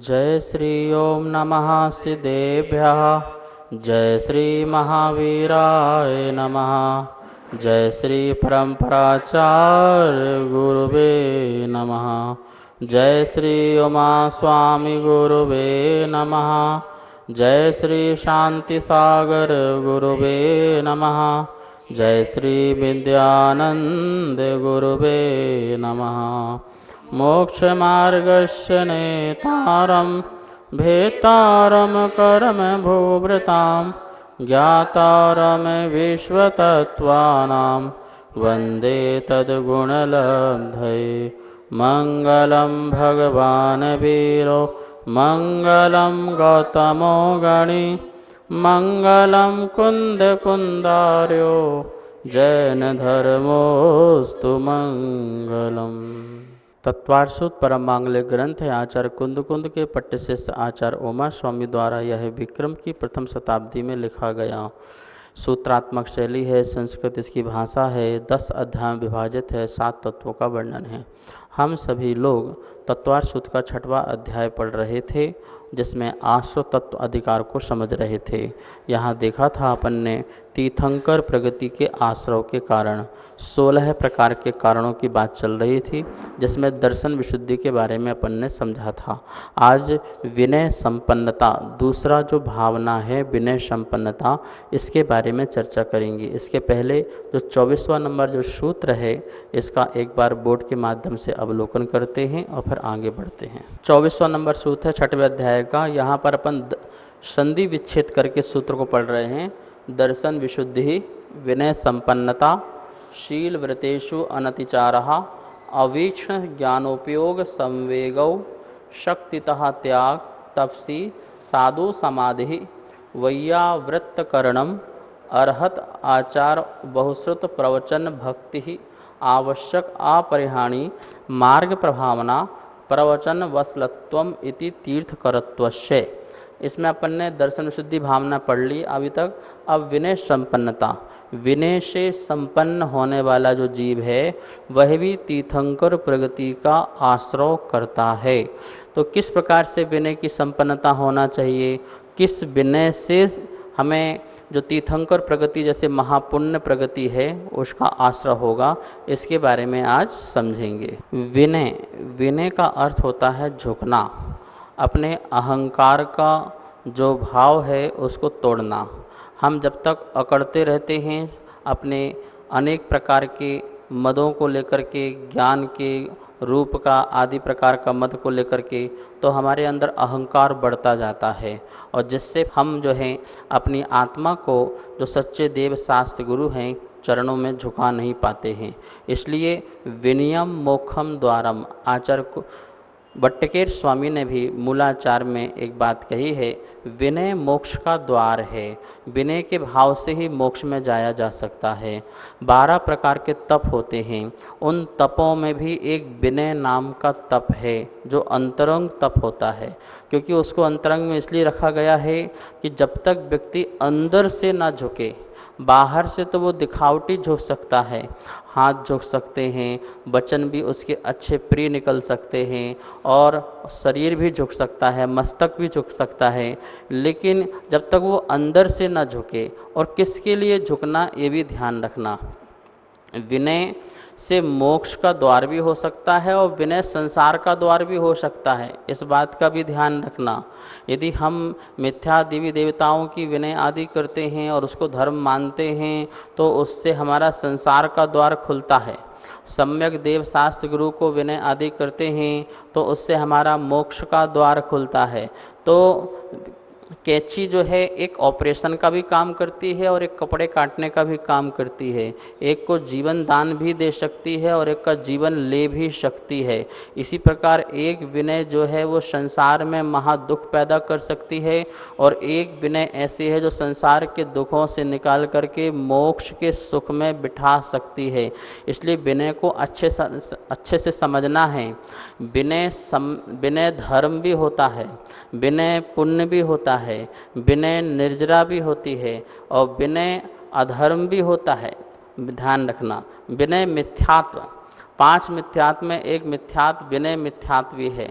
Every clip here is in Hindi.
जय श्री ओम नमः सिद्धेभ्यः। जय श्री महावीराय नमः। जय श्री परम्पराचार्य गुरुवे नमः। जय श्री उमा स्वामी गुरुवे नमः। जय श्री शांति सागर गुरुवे नमः। जय श्री विद्यानंद गुरुवे नमः। मोक्षमार्गस्य नेतारं भेतारं करम भूभृतां ज्ञातारं विश्वतत्त्वानां वन्दे तद्गुणलब्धये। मङ्गलं भगवान् वीरो मङ्गलं गौतमो गणी मङ्गलं कुन्दकुन्दार्यो जैनधर्मोऽस्तु मङ्गलम्। तत्वार्षुत परम मांगलिक ग्रंथ है आचार्य कुंद के पट्ट शिष्य आचार्य उमा स्वामी द्वारा यह विक्रम की प्रथम शताब्दी में लिखा गया। सूत्रात्मक शैली है, संस्कृत इसकी भाषा है, 10 अध्याय में विभाजित है, 7 तत्वों का वर्णन है। हम सभी लोग तत्वार्षुत का 6वां अध्याय पढ़ रहे थे, जिसमें आश्रय तत्व अधिकार को समझ रहे थे। यहाँ देखा था अपन ने तीर्थंकर प्रगति के आश्रव के कारण 16 प्रकार के कारणों की बात चल रही थी, जिसमें दर्शन विशुद्धि के बारे में अपन ने समझा था। आज विनय संपन्नता, दूसरा जो भावना है विनय संपन्नता, इसके बारे में चर्चा करेंगे। इसके पहले जो 24वां नंबर जो सूत्र है, इसका एक बार बोर्ड के माध्यम से अवलोकन करते हैं और फिर आगे बढ़ते हैं। 24वां नंबर सूत्र है 6वें अध्याय का। यहाँ पर अपन संधि विच्छेद करके सूत्र को पढ़ रहे हैं। दर्शन विशुद्धि, विनय संपन्नता, शील व्रतेषु अनतिचारः, अवीक्षण ज्ञानोपयोग संवेगौ, शक्तितः त्याग, तपसी साधु समाधि, वैयावृत्तकरणम, अर्हत आचार बहुश्रुत प्रवचन भक्ति, आवश्यक अपरिहाणी मार्ग प्रभावना, प्रवचन वसलत्वम इति तीर्थकरत्वस्य। इसमें अपन ने दर्शन विशुद्धि भावना पढ़ ली अभी तक। अब विनय संपन्नता, विनय से संपन्न होने वाला जो जीव है वह भी तीर्थंकर प्रगति का आश्रय करता है। तो किस प्रकार से विनय की संपन्नता होना चाहिए, किस विनय से हमें जो तीर्थंकर प्रगति जैसे महापुण्य प्रगति है उसका आश्रय होगा, इसके बारे में आज समझेंगे। विनय, विनय का अर्थ होता है झुकना, अपने अहंकार का जो भाव है उसको तोड़ना। हम जब तक अकड़ते रहते हैं अपने अनेक प्रकार के मदों को लेकर के, ज्ञान के रूप का आदि प्रकार का मद को लेकर के, तो हमारे अंदर अहंकार बढ़ता जाता है और जिससे हम जो है अपनी आत्मा को जो सच्चे देव शास्त्र गुरु हैं चरणों में झुका नहीं पाते हैं। इसलिए विनयम मोक्षम द्वारम, आचार्य भट्टकेर स्वामी ने भी मूलाचार में एक बात कही है, विनय मोक्ष का द्वार है। विनय के भाव से ही मोक्ष में जाया जा सकता है। 12 प्रकार के तप होते हैं, उन तपों में भी एक विनय नाम का तप है जो अंतरंग तप होता है। क्योंकि उसको अंतरंग में इसलिए रखा गया है कि जब तक व्यक्ति अंदर से ना झुके, बाहर से तो वो दिखावटी झुक सकता है, हाथ झुक सकते हैं, वचन भी उसके अच्छे प्रिय निकल सकते हैं और शरीर भी झुक सकता है, मस्तक भी झुक सकता है, लेकिन जब तक वो अंदर से ना झुके, और किसके लिए झुकना ये भी ध्यान रखना। विनय से मोक्ष का द्वार भी हो सकता है और विनय संसार का द्वार भी हो सकता है, इस बात का भी ध्यान रखना। यदि हम मिथ्या देवी देवताओं की विनय आदि करते हैं और उसको धर्म मानते हैं तो उससे हमारा संसार का द्वार खुलता है। सम्यक देव शास्त्र गुरु को विनय आदि करते हैं तो उससे हमारा मोक्ष का द्वार खुलता है। तो कैंची जो है एक ऑपरेशन का भी काम करती है और एक कपड़े काटने का भी काम करती है। एक को जीवन दान भी दे सकती है और एक का जीवन ले भी सकती है। इसी प्रकार एक विनय जो है वो संसार में महा दुख पैदा कर सकती है और एक विनय ऐसी है जो संसार के दुखों से निकाल करके मोक्ष के सुख में बिठा सकती है। इसलिए विनय को अच्छे से समझना है। विनय धर्म भी होता है, विनय पुण्य भी होता है, विनय निर्जरा भी होती है और विनय अधर्म भी होता है। ध्यान रखना, विनय मिथ्यात्व, 5 मिथ्यात्व में एक मिथ्यात्व विनय मिथ्यात्व भी है।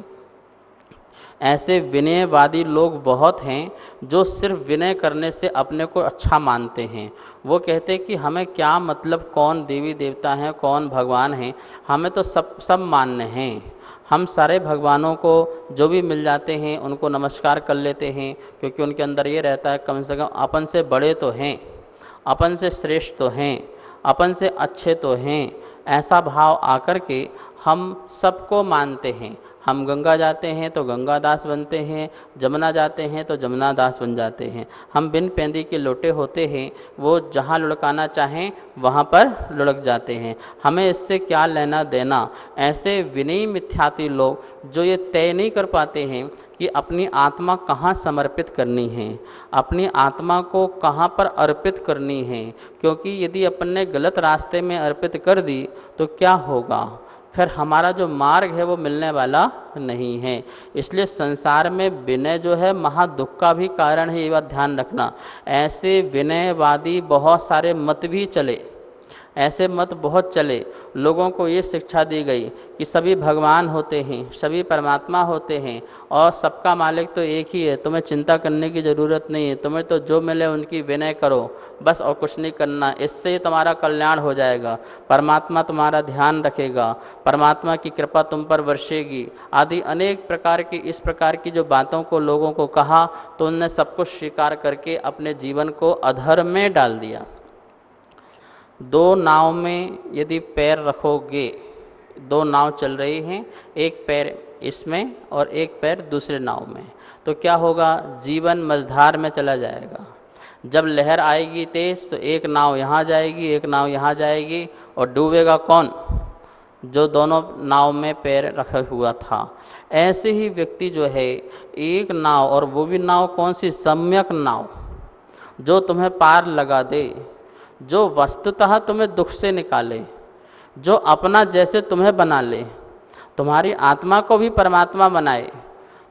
ऐसे विनयवादी लोग बहुत हैं जो सिर्फ विनय करने से अपने को अच्छा मानते हैं। वो कहते हैं कि हमें क्या मतलब कौन देवी देवता हैं, कौन भगवान हैं, हमें तो सब मान्य हैं। हम सारे भगवानों को जो भी मिल जाते हैं उनको नमस्कार कर लेते हैं, क्योंकि उनके अंदर ये रहता है कम से कम अपन से बड़े तो हैं, अपन से श्रेष्ठ तो हैं, अपन से अच्छे तो हैं। ऐसा भाव आकर के हम सबको मानते हैं। हम गंगा जाते हैं तो गंगा दास बनते हैं, जमुना जाते हैं तो जमुना दास बन जाते हैं। हम बिन पैंदी के लोटे होते हैं, वो जहाँ लुढ़काना चाहें वहाँ पर लुढ़क जाते हैं। हमें इससे क्या लेना देना। ऐसे विनयी मिथ्याती लोग जो ये तय नहीं कर पाते हैं कि अपनी आत्मा कहाँ समर्पित करनी है, अपनी आत्मा को कहाँ पर अर्पित करनी है, क्योंकि यदि अपन ने गलत रास्ते में अर्पित कर दी तो क्या होगा, फिर हमारा जो मार्ग है वो मिलने वाला नहीं है। इसलिए संसार में विनय जो है महा दुख का भी कारण है, ये बात ध्यान रखना। ऐसे विनयवादी बहुत सारे मत भी चले, ऐसे मत बहुत चले। लोगों को ये शिक्षा दी गई कि सभी भगवान होते हैं, सभी परमात्मा होते हैं और सबका मालिक तो एक ही है, तुम्हें चिंता करने की ज़रूरत नहीं है, तुम्हें तो जो मिले उनकी विनय करो बस, और कुछ नहीं करना, इससे ही तुम्हारा कल्याण हो जाएगा, परमात्मा तुम्हारा ध्यान रखेगा, परमात्मा की कृपा तुम पर वर्षेगी आदि अनेक प्रकार की इस प्रकार की जो बातों को लोगों को कहा, तो उनने सब कुछ स्वीकार करके अपने जीवन को अधर्म में डाल दिया। दो नाव में यदि पैर रखोगे, दो नाव चल रही हैं, एक पैर इसमें और एक पैर दूसरे नाव में, तो क्या होगा, जीवन मझधार में चला जाएगा। जब लहर आएगी तेज तो एक नाव यहाँ जाएगी, एक नाव यहाँ जाएगी, और डूबेगा कौन, जो दोनों नाव में पैर रखा हुआ था। ऐसे ही व्यक्ति जो है एक नाव, और वो भी नाव कौन सी, सम्यक नाव, जो तुम्हें पार लगा दे, जो वस्तुतः तुम्हें दुख से निकाले, जो अपना जैसे तुम्हें बना ले, तुम्हारी आत्मा को भी परमात्मा बनाए,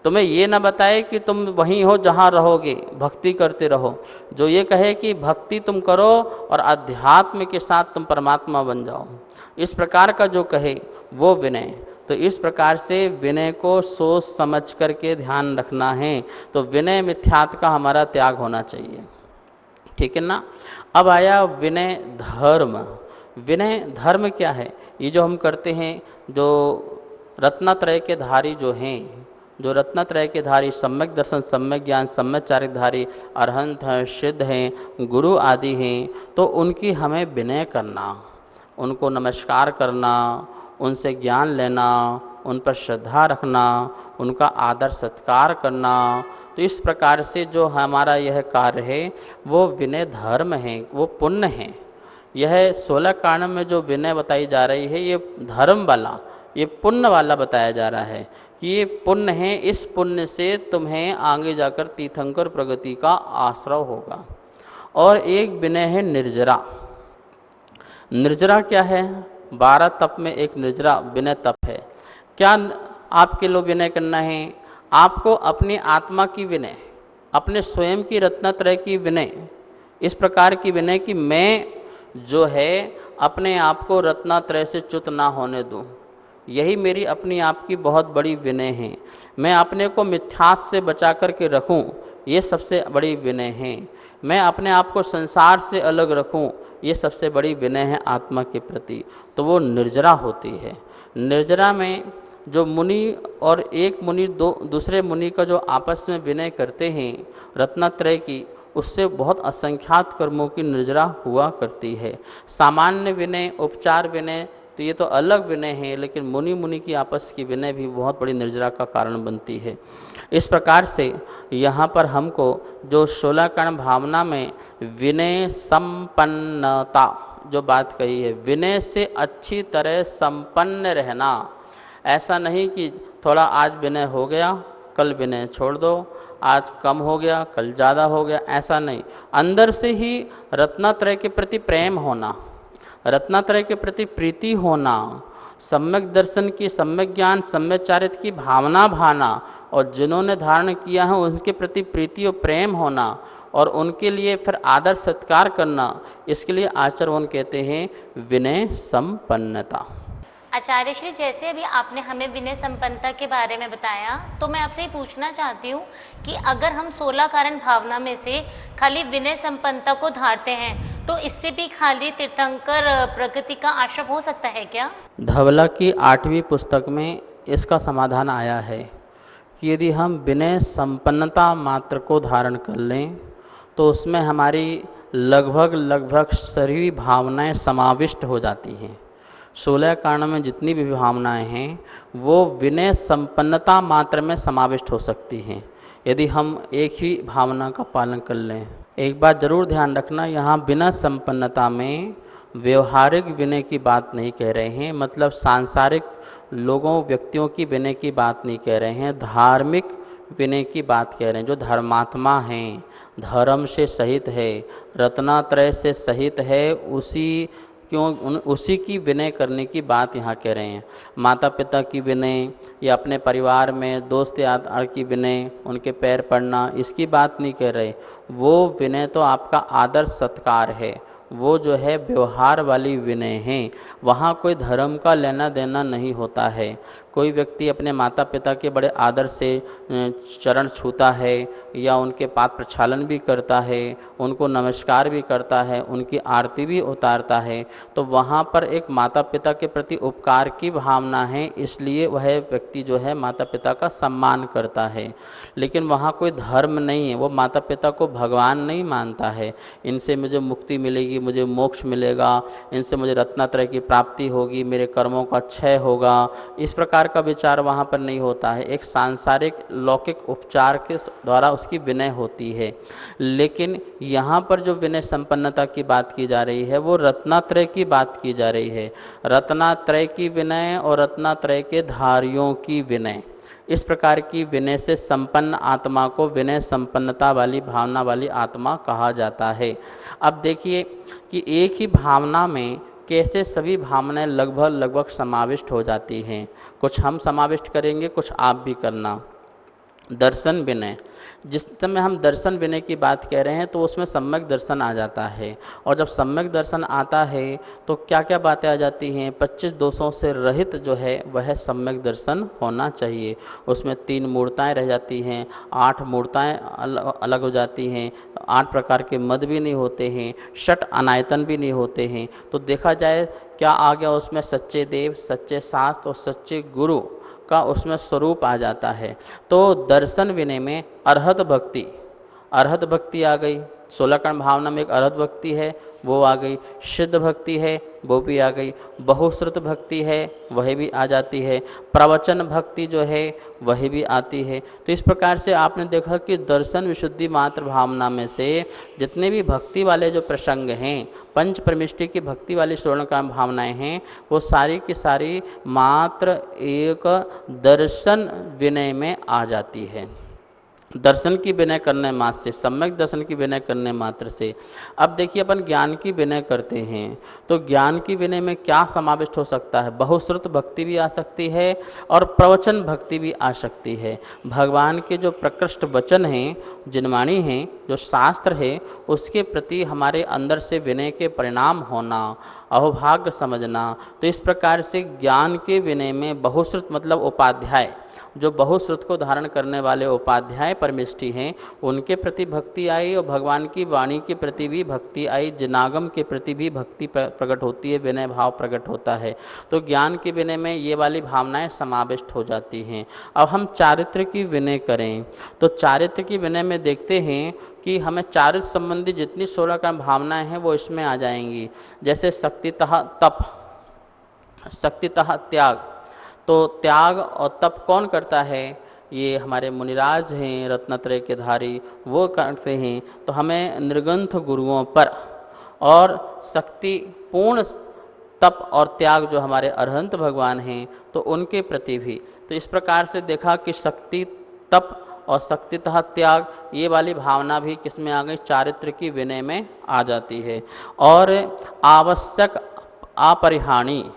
तुम्हें ये ना बताए कि तुम वहीं हो जहाँ रहोगे, भक्ति करते रहो, जो ये कहे कि भक्ति तुम करो और अध्यात्म के साथ तुम परमात्मा बन जाओ, इस प्रकार का जो कहे वो विनय। तो इस प्रकार से विनय को सोच समझ करके ध्यान रखना है। तो विनय मिथ्यात्व का हमारा त्याग होना चाहिए, ठीक है ना। अब आया विनय धर्म। विनय धर्म क्या है, ये जो हम करते हैं, जो रत्नत्रय के धारी जो हैं, जो रत्नत्रय के धारी सम्यक दर्शन, सम्यक ज्ञान, सम्यक चारिकधारी अरहंत हैं, सिद्ध हैं, गुरु आदि हैं, तो उनकी हमें विनय करना, उनको नमस्कार करना, उनसे ज्ञान लेना, उन पर श्रद्धा रखना, उनका आदर सत्कार करना। तो इस प्रकार से जो हमारा यह कार्य है वो विनय धर्म है, वो पुण्य है। यह 16 कारण में जो विनय बताई जा रही है ये धर्म वाला, ये पुण्य वाला बताया जा रहा है कि ये पुण्य है, इस पुण्य से तुम्हें आगे जाकर तीर्थंकर प्रगति का आश्रय होगा। और एक विनय है निर्जरा। निर्जरा क्या है, 12 तप में एक निर्जरा विनय तप है। क्या आपके लोग विनय करना है, आपको अपनी आत्मा की विनय, अपने स्वयं की रत्नत्रय की विनय, इस प्रकार की विनय कि मैं जो है अपने आप को रत्नत्रय से च्युत ना होने दूं, यही मेरी अपनी आप की बहुत बड़ी विनय है। मैं अपने को मिथ्यास से बचा कर के रखूं, ये सबसे बड़ी विनय है। मैं अपने आप को संसार से अलग रखूं, ये सबसे बड़ी विनय है आत्मा के प्रति। तो वो निर्जरा होती है। निर्जरा में जो मुनि और एक मुनि दूसरे मुनि का जो आपस में विनय करते हैं रत्नत्रय की, उससे बहुत असंख्यात कर्मों की निर्जरा हुआ करती है। सामान्य विनय, उपचार विनय, तो ये तो अलग विनय है, लेकिन मुनि मुनि की आपस की विनय भी बहुत बड़ी निर्जरा का कारण बनती है। इस प्रकार से यहाँ पर हमको जो 16 कारण भावना में विनय संपन्नता जो बात कही है, विनय से अच्छी तरह संपन्न रहना। ऐसा नहीं कि थोड़ा आज विनय हो गया कल विनय छोड़ दो, आज कम हो गया कल ज़्यादा हो गया, ऐसा नहीं। अंदर से ही रत्नत्रय के प्रति प्रेम होना, रत्नत्रय के प्रति प्रीति होना, सम्यक दर्शन की, सम्यक ज्ञान, सम्यक चारित्र की भावना भाना, और जिन्होंने धारण किया है उनके प्रति प्रीति और प्रेम होना, और उनके लिए फिर आदर सत्कार करना। इसके लिए आचार्य कहते हैं विनय संपन्नता। आचार्य श्री, जैसे अभी आपने हमें विनय संपन्नता के बारे में बताया, तो मैं आपसे ये पूछना चाहती हूँ कि अगर हम 16 कारण भावना में से खाली विनय संपन्नता को धारते हैं तो इससे भी खाली तीर्थंकर प्रकृति का आश्रय हो सकता है क्या? धवला की 8वीं पुस्तक में इसका समाधान आया है कि यदि हम विनय संपन्नता मात्र को धारण कर लें तो उसमें हमारी लगभग सभी भावनाएं समाविष्ट हो जाती हैं। 16 कारणों में जितनी भी भावनाएं हैं वो विनय संपन्नता मात्र में समाविष्ट हो सकती हैं यदि हम एक ही भावना का पालन कर लें। एक बात ज़रूर ध्यान रखना, यहाँ विनय संपन्नता में व्यवहारिक विनय की बात नहीं कह रहे हैं, मतलब सांसारिक लोगों व्यक्तियों की विनय की बात नहीं कह रहे हैं, धार्मिक विनय की बात कह रहे हैं। जो धर्मात्मा हैं, धर्म से सहित है, रत्नात्रय से सहित है, उसी की विनय करने की बात यहाँ कह रहे हैं। माता पिता की विनय या अपने परिवार में दोस्त यार की विनय, उनके पैर पड़ना, इसकी बात नहीं कह रहे। वो विनय तो आपका आदर सत्कार है, वो जो है व्यवहार वाली विनय है। वहाँ कोई धर्म का लेना देना नहीं होता है। कोई व्यक्ति अपने माता पिता के बड़े आदर से चरण छूता है या उनके पाद प्रक्षालन भी करता है, उनको नमस्कार भी करता है, उनकी आरती भी उतारता है, तो वहाँ पर एक माता पिता के प्रति उपकार की भावना है, इसलिए वह व्यक्ति जो है माता पिता का सम्मान करता है। लेकिन वहाँ कोई धर्म नहीं है, वो माता पिता को भगवान नहीं मानता है। इनसे मुझे मुक्ति मिलेगी, मुझे मोक्ष मिलेगा, इनसे मुझे रत्नात्रय की प्राप्ति होगी, मेरे कर्मों का क्षय होगा, इस प्रकार का विचार वहाँ पर नहीं होता है। एक सांसारिक लौकिक उपचार के द्वारा उसकी विनय होती है। लेकिन यहाँ पर जो विनय संपन्नता की बात की जा रही है वो रत्नात्रय की बात की जा रही है। रत्नात्रय की विनय और रत्नात्रय के धारियों की विनय, इस प्रकार की विनय से संपन्न आत्मा को विनय संपन्नता वाली भावना वाली आत्मा कहा जाता है। अब देखिए कि एक ही भावना में कैसे सभी भावनाएं लगभग समाविष्ट हो जाती हैं। कुछ हम समाविष्ट करेंगे, कुछ आप भी करना। दर्शन विनय, जिस समय हम दर्शन विनय की बात कह रहे हैं तो उसमें सम्यक दर्शन आ जाता है। और जब सम्यक दर्शन आता है तो क्या क्या बातें आ जाती हैं? 25 दोषों से रहित जो है वह सम्यक दर्शन होना चाहिए। उसमें 3 मूर्ताएं रह जाती हैं, 8 मूर्ताएं अलग हो जाती हैं, 8 प्रकार के मद भी नहीं होते हैं, 6 अनायतन भी नहीं होते हैं। तो देखा जाए क्या आ गया उसमें? सच्चे देव, सच्चे शास्त्र और सच्चे गुरु का उसमें स्वरूप आ जाता है। तो दर्शन विनय में अरहत भक्ति आ गई। 16 कर्ण भावना में एक अरहत भक्ति है, वो आ गई। सिद्ध भक्ति है, वो भी आ गई। बहुश्रुत भक्ति है, वह भी आ जाती है। प्रवचन भक्ति जो है वह भी आती है। तो इस प्रकार से आपने देखा कि दर्शन विशुद्धि मात्र भावना में से जितने भी भक्ति वाले जो प्रसंग हैं, पंच परमिष्टि की भक्ति वाली 16 काम भावनाएं हैं, वो सारी की सारी मात्र एक दर्शन विनय में आ जाती है। दर्शन की विनय करने मात्र से, सम्यक दर्शन की विनय करने मात्र से। अब देखिए अपन ज्ञान की विनय करते हैं तो ज्ञान की विनय में क्या समाविष्ट हो सकता है? बहुश्रुत भक्ति भी आ सकती है और प्रवचन भक्ति भी आ सकती है। भगवान के जो प्रकृष्ट वचन हैं, जिनवाणी हैं, जो शास्त्र है, उसके प्रति हमारे अंदर से विनय के परिणाम होना, अहोभाग्य समझना। तो इस प्रकार से ज्ञान के विनय में बहुश्रुत मतलब उपाध्याय, जो बहुश्रुत को धारण करने वाले उपाध्याय परमिष्टि हैं, उनके प्रति भक्ति आई और भगवान की वाणी के प्रति भी भक्ति आई, जिनागम के प्रति भी भक्ति प्रकट होती है, विनय भाव प्रकट होता है। तो ज्ञान के विनय में ये वाली भावनाएं समाविष्ट हो जाती हैं। अब हम चारित्र की विनय करें तो चारित्र की विनय में देखते हैं कि हमें चारित्र संबंधी जितनी 16 का भावनाएं हैं वो इसमें आ जाएंगी। जैसे शक्तितः तप, शक्तितः त्याग। तो त्याग और तप कौन करता है? ये हमारे मुनिराज हैं, रत्नत्रय के धारी, वो करते हैं। तो हमें निर्ग्रंथ गुरुओं पर और शक्ति पूर्ण तप और त्याग जो हमारे अरहंत भगवान हैं तो उनके प्रति भी। तो इस प्रकार से देखा कि शक्ति तप और शक्तितः त्याग, ये वाली भावना भी किसमें आ गई? चारित्र की विनय में आ जाती है। और आवश्यक अपरिहाणी,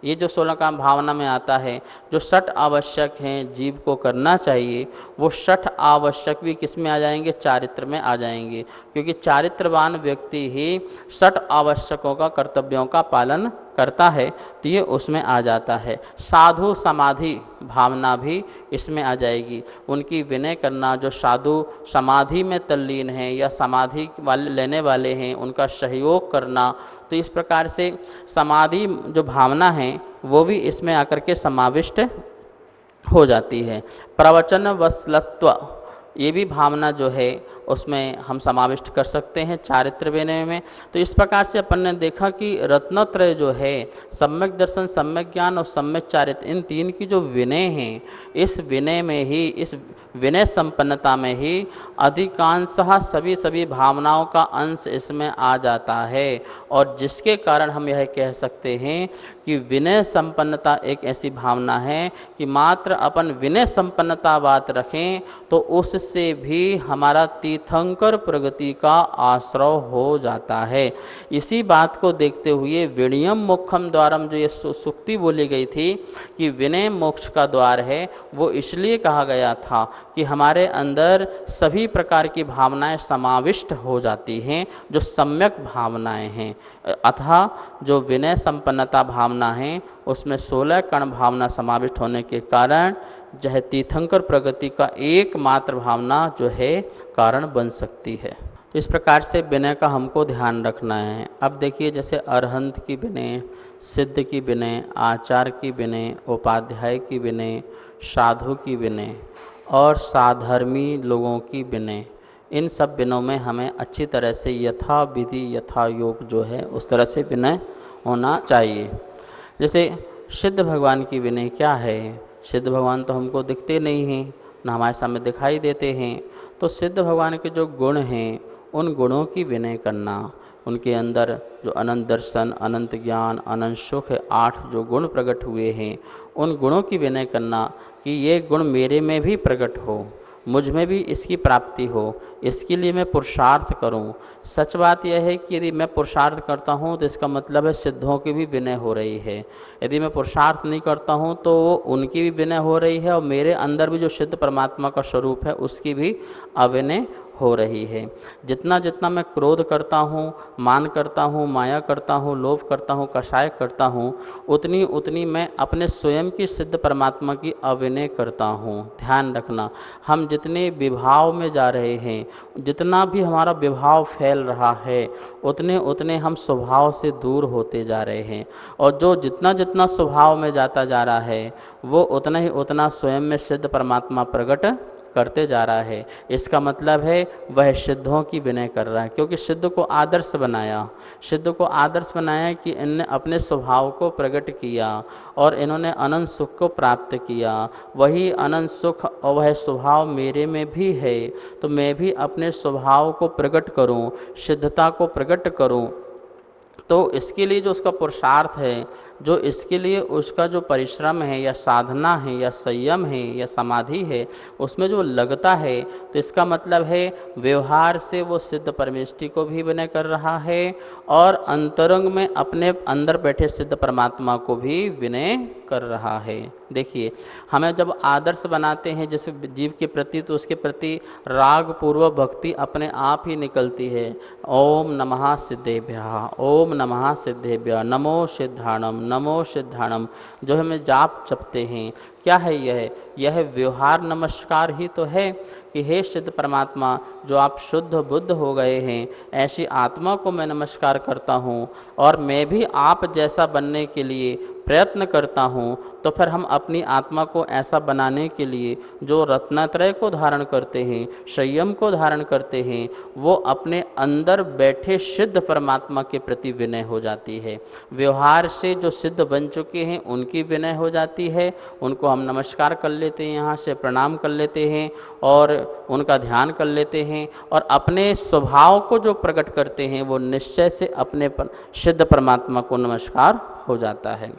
ये जो 16 काम भावना में आता है, जो 6 आवश्यक हैं जीव को करना चाहिए, वो 6 आवश्यक भी किस में आ जाएंगे? चारित्र में आ जाएंगे। क्योंकि चारित्रवान व्यक्ति ही 6 आवश्यकों का कर्तव्यों का पालन करता है तो ये उसमें आ जाता है। साधु समाधि भावना भी इसमें आ जाएगी। उनकी विनय करना, जो साधु समाधि में तल्लीन हैं या समाधि वाले लेने वाले हैं, उनका सहयोग करना, तो इस प्रकार से समाधि जो भावना है वो भी इसमें आकर के समाविष्ट हो जाती है। प्रवचन वत्सलत्व ये भी भावना जो है उसमें हम समाविष्ट कर सकते हैं चारित्र विनय में। तो इस प्रकार से अपन ने देखा कि रत्नत्रय जो है, सम्यक दर्शन, सम्यक ज्ञान और सम्यक चारित्र, इन तीन की जो विनय हैं, इस विनय में ही, इस विनय संपन्नता में ही अधिकांशतः सभी भावनाओं का अंश इसमें आ जाता है। और जिसके कारण हम यह कह सकते हैं कि विनय संपन्नता एक ऐसी भावना है कि मात्र अपन विनय संपन्नता बात रखें तो उससे भी हमारा तीर्थंकर प्रगति का आश्रय हो जाता है। इसी बात को देखते हुए विनयम मोक्षम द्वारम जो ये सुक्ति बोली गई थी कि विनय मोक्ष का द्वार है, वो इसलिए कहा गया था कि हमारे अंदर सभी प्रकार की भावनाएं समाविष्ट हो जाती हैं जो सम्यक भावनाएं हैं। अतः जो विनय संपन्नता भावना है उसमें 16 कण भावना समाविष्ट होने के कारण जो है तीर्थंकर प्रगति का एकमात्र भावना जो है कारण बन सकती है। इस प्रकार से विनय का हमको ध्यान रखना है। अब देखिए, जैसे अरहंत की विनय, सिद्ध की विनय, आचार की विनय, उपाध्याय की विनय, साधु की विनय और साधर्मी लोगों की विनय, इन सब विनयों में हमें अच्छी तरह से यथा विधि यथा योग जो है उस तरह से विनय होना चाहिए। जैसे सिद्ध भगवान की विनय क्या है? सिद्ध भगवान तो हमको दिखते नहीं हैं, ना हमारे सामने दिखाई देते हैं। तो सिद्ध भगवान के जो गुण हैं उन गुणों की विनय करना, उनके अंदर जो अनंत दर्शन, अनंत ज्ञान, अनंत सुख, 8 जो गुण प्रकट हुए हैं, उन गुणों की विनय करना कि ये गुण मेरे में भी प्रकट हो, मुझ में भी इसकी प्राप्ति हो, इसके लिए मैं पुरुषार्थ करूं। सच बात यह है कि यदि मैं पुरुषार्थ करता हूं तो इसका मतलब है सिद्धों की भी विनय हो रही है। यदि मैं पुरुषार्थ नहीं करता हूं तो उनकी भी विनय हो रही है और मेरे अंदर भी जो सिद्ध परमात्मा का स्वरूप है उसकी भी अविनय हो रही है। जितना जितना मैं क्रोध करता हूँ, मान करता हूँ, माया करता हूँ, लोभ करता हूँ, कषाय करता हूँ, उतनी उतनी मैं अपने स्वयं की सिद्ध परमात्मा की अविनय करता हूँ। ध्यान रखना, हम जितने विभाव में जा रहे हैं, जितना भी हमारा विभाव फैल रहा है, उतने उतने हम स्वभाव से दूर होते जा रहे हैं। और जो जितना जितना स्वभाव में जाता जा रहा है वो उतना ही उतना स्वयं में सिद्ध परमात्मा प्रकट करते जा रहा है। इसका मतलब है वह सिद्धों की विनय कर रहा है, क्योंकि सिद्ध को आदर्श बनाया, सिद्ध को आदर्श बनाया कि इनने अपने स्वभाव को प्रकट किया और इन्होंने अनंत सुख को प्राप्त किया। वही अनंत सुख और वह स्वभाव मेरे में भी है, तो मैं भी अपने स्वभाव को प्रकट करूं, सिद्धता को प्रकट करूं। तो इसके लिए जो उसका पुरुषार्थ है, जो इसके लिए उसका जो परिश्रम है या साधना है या संयम है या समाधि है, उसमें जो लगता है, तो इसका मतलब है व्यवहार से वो सिद्ध परमेष्टि को भी विनय कर रहा है और अंतरंग में अपने अंदर बैठे सिद्ध परमात्मा को भी विनय कर रहा है। देखिए, हमें जब आदर्श बनाते हैं जैसे जीव के प्रति, तो उसके प्रति राग पूर्वक भक्ति अपने आप ही निकलती है। ओम नमः सिद्धेभ्यः, ओम नमः सिद्धेभ्यः, नमो सिद्धाणम, नमो सिद्धाणम, जो हमें जाप जपते हैं, क्या है यह व्यवहार नमस्कार ही तो है कि हे सिद्ध परमात्मा, जो आप शुद्ध बुद्ध हो गए हैं, ऐसी आत्मा को मैं नमस्कार करता हूँ और मैं भी आप जैसा बनने के लिए प्रयत्न करता हूँ। तो फिर हम अपनी आत्मा को ऐसा बनाने के लिए जो रत्नत्रय को धारण करते हैं, संयम को धारण करते हैं, वो अपने अंदर बैठे सिद्ध परमात्मा के प्रति विनय हो जाती है। व्यवहार से जो सिद्ध बन चुके हैं उनकी विनय हो जाती है, उनको हम नमस्कार कर लेते हैं, यहाँ से प्रणाम कर लेते हैं और उनका ध्यान कर लेते हैं और अपने स्वभाव को जो प्रकट करते हैं वो निश्चय से अपने सिद्ध परमात्मा को नमस्कार हो जाता है।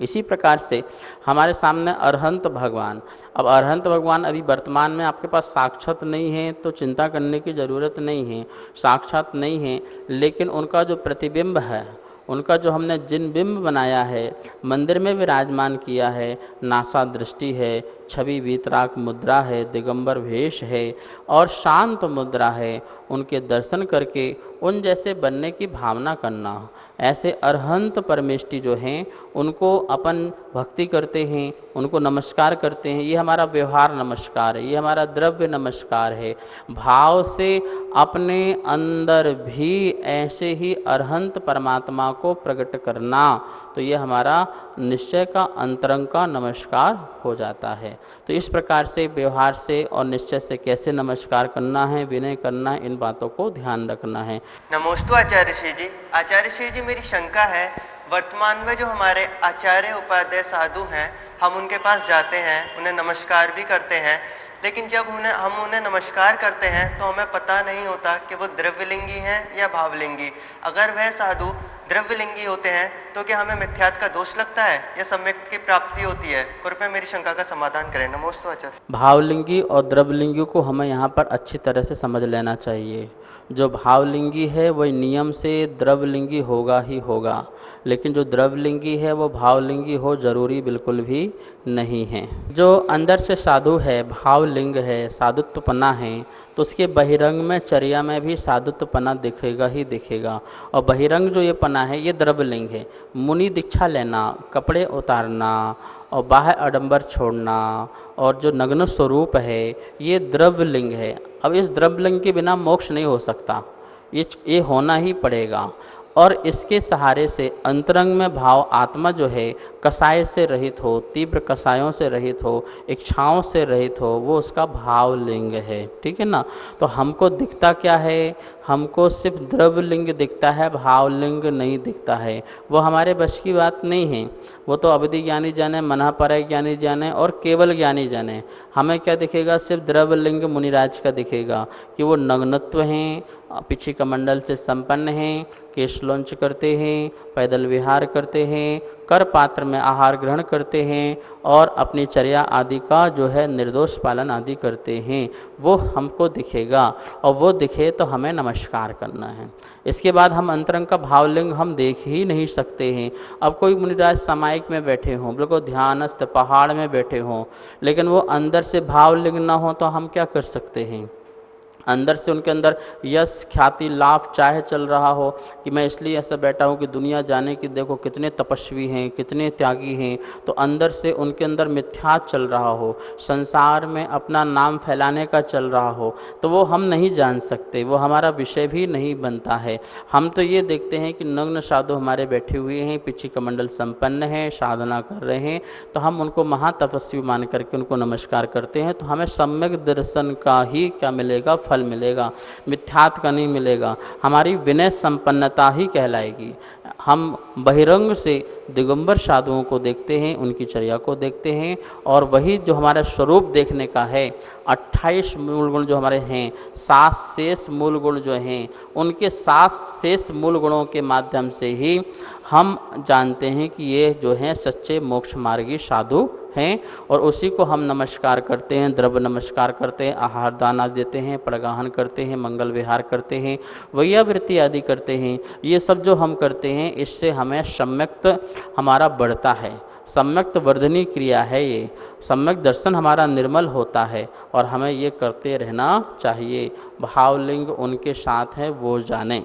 इसी प्रकार से हमारे सामने अरहंत भगवान, अब अरहंत भगवान अभी वर्तमान में आपके पास साक्षात नहीं है तो चिंता करने की ज़रूरत नहीं है, साक्षात नहीं है, लेकिन उनका जो प्रतिबिंब है, उनका जो हमने जिन बिंब बनाया है, मंदिर में विराजमान किया है, नासा दृष्टि है, छवि वीतराग मुद्रा है, दिगंबर वेश है और शांत मुद्रा है, उनके दर्शन करके उन जैसे बनने की भावना करना। ऐसे अरहंत परमेष्टि जो हैं उनको अपन भक्ति करते हैं, उनको नमस्कार करते हैं। ये हमारा व्यवहार नमस्कार है, ये हमारा द्रव्य नमस्कार है। भाव से अपने अंदर भी ऐसे ही अरहंत परमात्मा को प्रकट करना, तो ये हमारा निश्चय का अंतरंग का नमस्कार हो जाता है। तो इस प्रकार से व्यवहार से और निश्चय से कैसे नमस्कार करना है, विनय करना है, इन बातों को ध्यान रखना है। नमोस्तु आचार्य श्री जी। आचार्य श्री जी, मेरी शंका है, वर्तमान में जो हमारे आचार्य उपाध्याय साधु हैं, हम उनके पास जाते हैं, उन्हें नमस्कार भी करते हैं, लेकिन जब हम उन्हें नमस्कार करते हैं तो हमें पता नहीं होता कि वो द्रव्यलिंगी हैं या भावलिंगी। अगर वह साधु द्रव्यलिंगी होते हैं तो क्या हमें मिथ्यात्व का दोष लगता है या सम्यक की प्राप्ति होती है? कृपया मेरी शंका का समाधान करें। नमोस्तु आचार्य। भावलिंगी और द्रव्यलिंगी को हमें यहाँ पर अच्छी तरह से समझ लेना चाहिए। जो भावलिंगी है वही नियम से द्रव्यलिंगी होगा ही होगा, लेकिन जो द्रव्यलिंगी है वो भावलिंगी हो जरूरी बिल्कुल भी नहीं है। जो अंदर से साधु है, भावलिंग है, साधुत्वपना है, तो उसके बहिरंग में, चर्या में भी साधुत्वपना दिखेगा ही दिखेगा। और बहिरंग जो ये पना है ये द्रव्यलिंग है। मुनि दीक्षा लेना, कपड़े उतारना और बाह्य आडंबर छोड़ना और जो नग्न स्वरूप है ये द्रव्यलिंग है। अब इस द्रव्यलिंग के बिना मोक्ष नहीं हो सकता, ये होना ही पड़ेगा। और इसके सहारे से अंतरंग में भाव आत्मा जो है कसाय से रहित हो, तीव्र कसायों से रहित हो, इच्छाओं से रहित हो, वो उसका भावलिंग है। ठीक है ना। तो हमको दिखता क्या है? हमको सिर्फ द्रव्यलिंग दिखता है, भावलिंग नहीं दिखता है। वो हमारे बस की बात नहीं है। वो तो अवधि ज्ञानी जाने, मनःपरय ज्ञानी जाने और केवल ज्ञानी जाने। हमें क्या दिखेगा? सिर्फ द्रव्यलिंग मुनिराज का दिखेगा कि वो नग्नत्व हैं, पीछे कमंडल से संपन्न हैं, केश लौंच करते हैं, पैदल विहार करते हैं, कर पात्र में आहार ग्रहण करते हैं और अपनी चर्या आदि का जो है निर्दोष पालन आदि करते हैं। वो हमको दिखेगा और वो दिखे तो हमें नमस्कार करना है। इसके बाद हम अंतरंग का भावलिंग हम देख ही नहीं सकते हैं। अब कोई मुनिराज सामायिक में बैठे हों, बिल्कुल ध्यानस्थ पहाड़ में बैठे हों, लेकिन वो अंदर से भावलिंग ना हो तो हम क्या कर सकते हैं? अंदर से उनके अंदर यश ख्याति लाभ चाहे चल रहा हो कि मैं इसलिए ऐसा बैठा हूँ कि दुनिया जाने कि देखो कितने तपस्वी हैं, कितने त्यागी हैं, तो अंदर से उनके अंदर मिथ्या चल रहा हो, संसार में अपना नाम फैलाने का चल रहा हो, तो वो हम नहीं जान सकते, वो हमारा विषय भी नहीं बनता है। हम तो ये देखते हैं कि नग्न साधु हमारे बैठे हुए हैं, पीछे कमंडल संपन्न है, साधना कर रहे हैं, तो हम उनको महातपस्वी मान करके उनको नमस्कार करते हैं। तो हमें सम्यक दर्शन का ही क्या मिलेगा? फल मिलेगा, मिथ्यात्व का नहीं मिलेगा। हमारी विनय संपन्नता ही कहलाएगी। हम बहिरंग से दिगंबर साधुओं को देखते हैं, उनकी चर्या को देखते हैं, और वही जो हमारा स्वरूप देखने का है, 28 मूल गुण जो हमारे हैं, 7 शेष मूल गुण जो हैं, उनके 7 शेष मूल गुणों के माध्यम से ही हम जानते हैं कि ये जो हैं सच्चे मोक्ष मार्गी साधु हैं। और उसी को हम नमस्कार करते हैं, द्रव्य नमस्कार करते हैं, आहार दाना देते हैं, प्रगाहन करते हैं, मंगल विहार करते हैं, वैयावृत्ति आदि करते हैं। ये सब जो हम करते हैं इससे हमें सम्यक्त हमारा बढ़ता है, सम्यक्त वर्धनी क्रिया है ये। सम्यक दर्शन हमारा निर्मल होता है और हमें ये करते रहना चाहिए। भावलिंग उनके साथ है, वो जाने।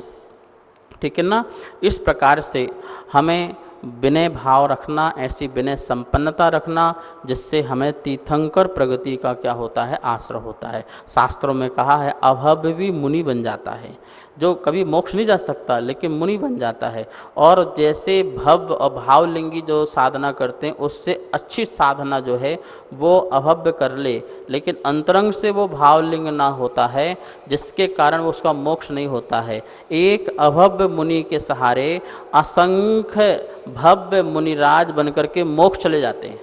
ठीक है ना। इस प्रकार से हमें विनय भाव रखना, ऐसी विनय संपन्नता रखना जिससे हमें तीर्थंकर प्रगति का क्या होता है? आश्रय होता है। शास्त्रों में कहा है अभव्य मुनि बन जाता है, जो कभी मोक्ष नहीं जा सकता लेकिन मुनि बन जाता है। और जैसे भव्य और भावलिंगी जो साधना करते हैं उससे अच्छी साधना जो है वो अभव्य कर ले, लेकिन अंतरंग से वो भावलिंग ना होता है, जिसके कारण उसका मोक्ष नहीं होता है। एक अभव्य मुनि के सहारे असंख्य भव्य मुनिराज बनकर के मोक्ष चले जाते हैं।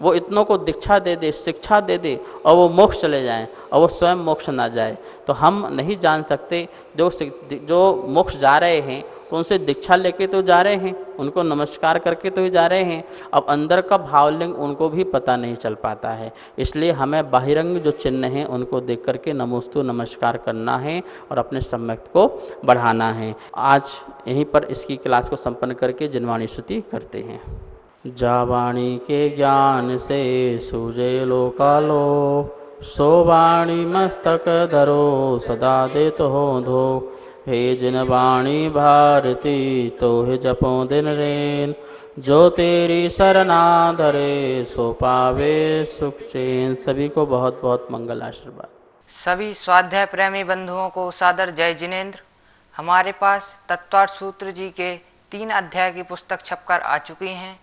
वो इतनों को दीक्षा दे दे, शिक्षा दे दे और वो मोक्ष चले जाएं और वो स्वयं मोक्ष ना जाए, तो हम नहीं जान सकते। जो मोक्ष जा रहे हैं तो उनसे दीक्षा लेके तो जा रहे हैं, उनको नमस्कार करके तो ही जा रहे हैं। अब अंदर का भावलिंग उनको भी पता नहीं चल पाता है, इसलिए हमें बाहिरंग जो चिन्ह हैं उनको देख करके नमोस्तु नमस्कार करना है और अपने सम्यक को बढ़ाना है। आज यहीं पर इसकी क्लास को संपन्न करके जिनवाणी स्तुति करते हैं। जावाणी के ज्ञान से सूझे लोकालोक, सोवाणी मस्तक धरो सदा देत हो धो। हे जिन वाणी भारती तो हे जपो दिन रेन। जो तेरी शरणा धरे सो पावे सुख चैन। सभी को बहुत बहुत मंगल आशीर्वाद। सभी स्वाध्याय प्रेमी बंधुओं को सादर जय जिनेन्द्र। हमारे पास तत्वार्थ सूत्र जी के 3 अध्याय की पुस्तक छपकर आ चुकी हैं।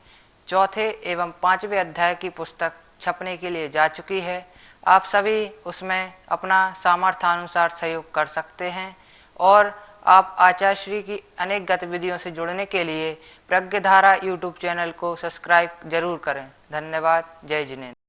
चौथे एवं 5वें अध्याय की पुस्तक छपने के लिए जा चुकी है। आप सभी उसमें अपना सामर्थ्यानुसार सहयोग कर सकते हैं और आप आचार्य श्री की अनेक गतिविधियों से जुड़ने के लिए प्रज्ञधारा यूट्यूब चैनल को सब्सक्राइब जरूर करें। धन्यवाद। जय जिनेन्द्र।